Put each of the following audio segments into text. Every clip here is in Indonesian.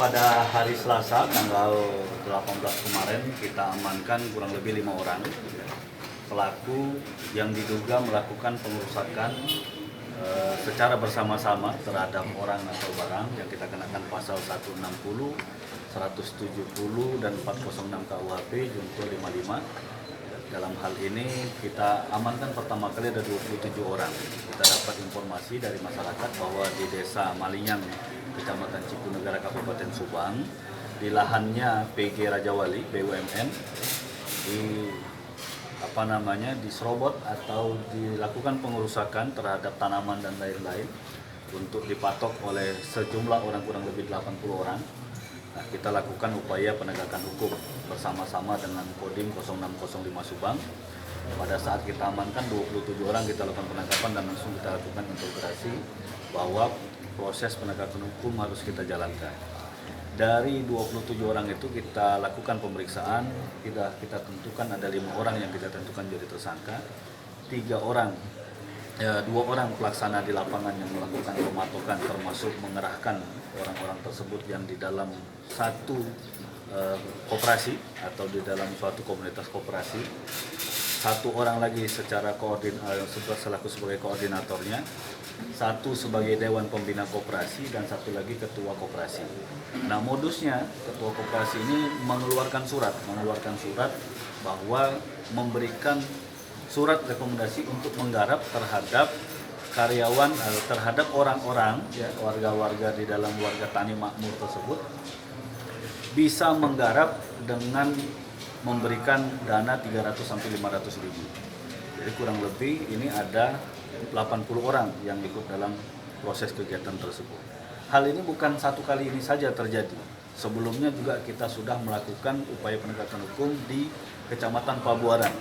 pada hari Selasa tanggal 18 kemarin kita amankan kurang lebih 5 orang pelaku yang diduga melakukan pengerusakan secara bersama-sama terhadap orang atau barang yang kita kenakan pasal 160, 170 dan 406 KUHP junto 55. Dalam hal ini kita amankan pertama kali ada 27 orang. Kita dapat informasi dari masyarakat bahwa di Desa Malinyang, Kecamatan Cipunegara, Kabupaten Subang, di lahannya PG Raja Wali BUMN diserobot atau dilakukan pengerusakan terhadap tanaman dan lain-lain untuk dipatok oleh sejumlah orang kurang lebih 80 orang. Nah, kita lakukan upaya penegakan hukum bersama-sama dengan Kodim 0605 Subang. Pada saat kita amankan 27 orang, kita lakukan penangkapan dan langsung kita lakukan integrasi bahwa proses penegakan hukum harus kita jalankan. Dari 27 orang itu kita lakukan pemeriksaan, kita tentukan ada 5 orang yang kita tentukan jadi tersangka, 2 orang pelaksana di lapangan yang melakukan pematokan termasuk mengerahkan orang-orang tersebut yang di dalam satu koperasi atau di dalam suatu komunitas koperasi. 1 orang lagi secara selaku sebagai koordinatornya, 1 sebagai Dewan Pembina Koperasi dan 1 lagi Ketua Koperasi. Nah, modusnya Ketua Koperasi ini mengeluarkan surat bahwa memberikan surat rekomendasi untuk menggarap terhadap karyawan, terhadap orang-orang, ya, warga-warga di dalam warga tani makmur tersebut bisa menggarap dengan memberikan dana 300-500 ribu. Jadi kurang lebih ini ada 80 orang yang ikut dalam proses kegiatan tersebut. Hal ini bukan satu kali ini saja terjadi. Sebelumnya juga kita sudah melakukan upaya penegakan hukum di Kecamatan Pabuaran.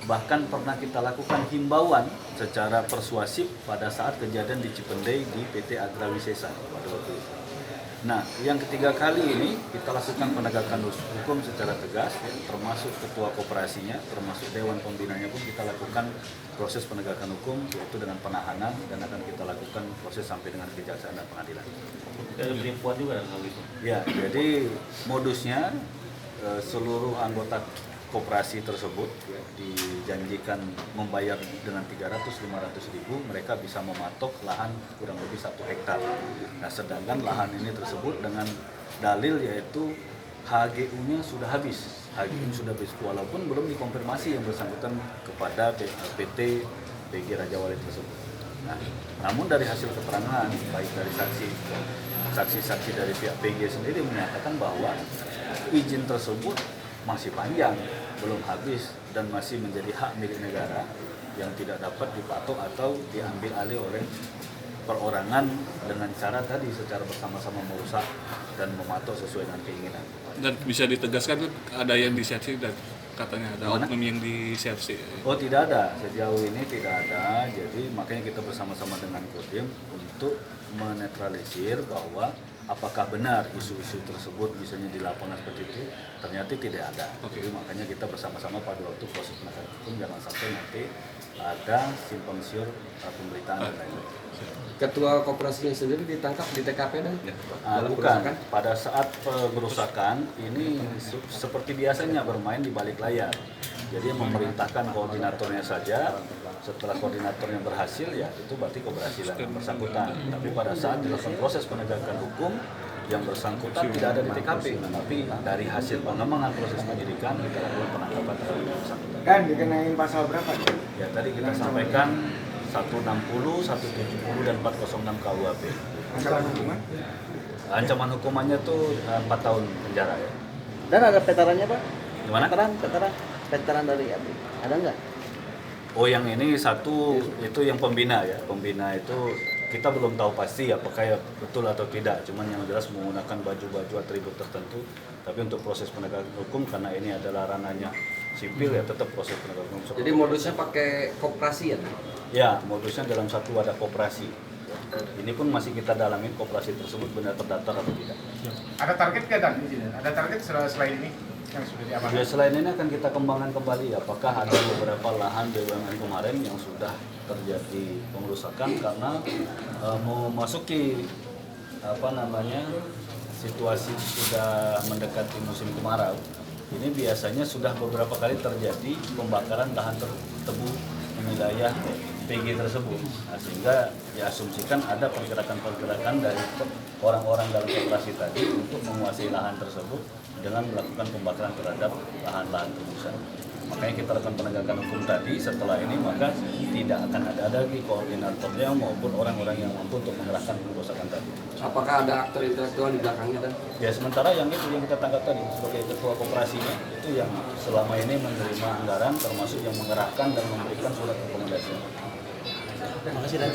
Bahkan pernah kita lakukan himbauan secara persuasif pada saat kejadian di Cipendei di PT Agra Wisesa pada waktu itu. Nah, yang ketiga kali ini kita lakukan penegakan hukum secara tegas, termasuk ketua koperasinya, termasuk dewan pembinanya pun kita lakukan proses penegakan hukum, yaitu dengan penahanan dan akan kita lakukan proses sampai dengan kejaksaan dan pengadilan. Ada penipuan juga kalau gitu? Ya, jadi modusnya seluruh anggota koperasi tersebut ya, dijanjikan membayar dengan 300-500 ribu, mereka bisa mematok lahan kurang lebih 1 hektar. Nah, sedangkan lahan ini tersebut dengan dalil yaitu HGU-nya sudah habis. HGU sudah habis walaupun belum dikonfirmasi yang bersangkutan kepada PT PG Raja Wali tersebut. Nah, namun dari hasil keterangan baik dari saksi-saksi dari pihak PG sendiri menyatakan bahwa izin tersebut masih panjang, belum habis dan masih menjadi hak milik negara yang tidak dapat dipatok atau diambil alih oleh perorangan dengan cara tadi secara bersama-sama merusak dan mematok sesuai dengan keinginan. Dan bisa ditegaskan ada yang diseleksi dan katanya ada oknum yang diseleksi? Oh, tidak ada, sejauh ini tidak ada. Jadi makanya kita bersama-sama dengan Kodim untuk menetralisir bahwa apakah benar isu-isu tersebut misalnya di lapangan seperti itu, ternyata tidak ada. Jadi makanya kita bersama-sama pada waktu proses penegakan hukum jangan sampai nanti ada simpang siur pemberitaan dan lain-lain. Ketua koperasinya sendiri ditangkap di TKP dan bukan, pada saat pengerusakan ini seperti biasanya bermain di balik layar. Jadi memerintahkan koordinatornya saja, setelah koordinatornya berhasil ya itu berarti keberhasilan yang bersangkutan. Tapi pada saat dilakukan proses penegakan hukum yang bersangkutan tidak ada di TKP, tapi dari hasil pengembangan proses penyidikan kita lakukan penangkapan terhadap yang bersangkutan. Dan dikenain pasal berapa? Ya tadi kita sampaikan 160, 170 dan 406 KUHP. Ancaman hukuman? Ancaman hukumannya tuh 4 tahun penjara ya. Dan ada veterannya, Pak? Gimana? Veteran dari ABRI. Ada nggak? Oh, yang ini satu itu yang pembina ya. Pembina itu kita belum tahu pasti apakah ya betul atau tidak. Cuman yang jelas menggunakan baju-baju atribut tertentu. Tapi untuk proses penegakan hukum karena ini adalah ranahnya sipil ya tetap proses penegakan hukum. Jadi modusnya pakai koperasi ya? Ya, modusnya dalam satu wadah koperasi. Ini pun masih kita dalamin koperasi tersebut benar terdaftar atau tidak. Ada target nggak Dan di sini? Ada target selain ini yang sudah diamankan? Ya, selain ini akan kita kembangkan kembali apakah ada beberapa lahan BUMN kemarin yang sudah terjadi pengerusakan karena memasuki situasi sudah mendekati musim kemarau, ini biasanya sudah beberapa kali terjadi pembakaran lahan tebu di wilayah PG tersebut. Nah, sehingga diasumsikan ada pergerakan-pergerakan dari orang-orang dalam koperasi tadi untuk menguasai lahan tersebut dengan melakukan pembakaran terhadap lahan-lahan tebusan. Makanya kita lakukan penegakan hukum tadi. Setelah ini maka tidak akan ada lagi koordinatornya maupun orang-orang yang mampu untuk mengerahkan pengerusakan tadi. Apakah ada aktor intelektual di belakangnya dan? Ya sementara yang itu yang kita tangkap tadi sebagai ketua koperasinya itu yang selama ini menerima anggaran termasuk yang mengerahkan dan memberikan surat rekomendasi. Terima kasih dan